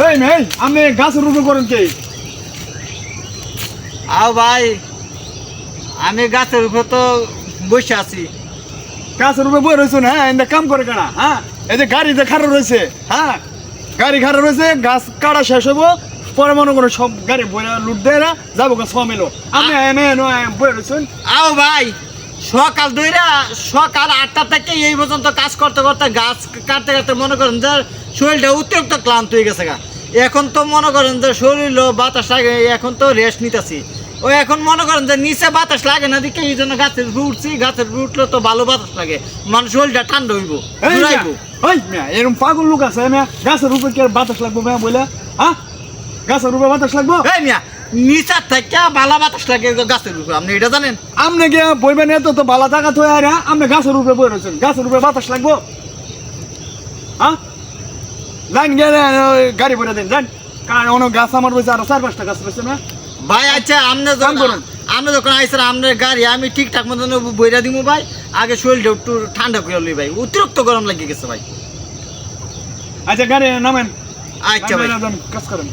এই মেয়ে আপনি গাছের রূপে করেন কে? আও ভাই আমি গাছের উপরে তো বসে আছি। গাছের রূপে বই রয়েছেন, হ্যাঁ এনে কাম করে কারা? হ্যাঁ এই যে গাড়িতে খাড়া রয়েছে, হ্যাঁ গাড়ি খাড়া রয়েছে, গাছ কাটা শেষ হবো, পরে মনে করো সব গাড়ি বইরা লুট দেয় না যাবো গা সমেলো। আপনি এনে বই রয়েছেন। আও ভাই সকাল দুইরা সকাল 8টা থেকে এই পর্যন্ত কাজ করতে করতে গাছ কাটতে কাটতে মনে করেন যে শরীরটা অতিরিক্ত ক্লান্ত হয়ে গেছে গা। এখন তো মনে করেন যে শরীর বাতাস লাগে, এখন তো রেস্ট নিতেছি। ও এখন মনে করেন যে নিচে বাতাস লাগে না দিকে, এই জন্য গাছের উপরে উঠছি। গাছের উপরে উঠলে তো ভালো বাতাস লাগে, মানুষ শরীরটা ঠান্ডা হইব, ঘুরাইব। ওই মিয়া এরকম পাগল লোক আছে মিয়া, গাছের উপরে কি আর বাতাস লাগবো মিয়া বলে? হ্যাঁ গাছের উপরে বাতাস লাগবো? এই মিয়া নিচার থেকে ভালো বাতাস লাগে গাছের উপরে, আপনি এটা জানেন? আপনি কি বইবেন এত তো বালা জায়গা তো আর আপনি গাছের উপরে বই রয়েছেন, গাছের উপরে বাতাস লাগবো? হ্যাঁ লাইন গেলে গাড়ি বইরা দিন যান, কারণ অনেক গাছ আমার বলছে আরো 4-5টা গাছ রয়েছে না। ভাই আচ্ছা আপনি যখন আইসেন আপনার গাড়ি আমি ঠিকঠাক মতন বইরা দিব ভাই। আগে শরীরটা একটু ঠান্ডা করে লই ভাই, অতিরিক্ত গরম লাগে গেছে ভাই। আচ্ছা গাড়ি নামেন, আচ্ছা ভাই কাজ করেন।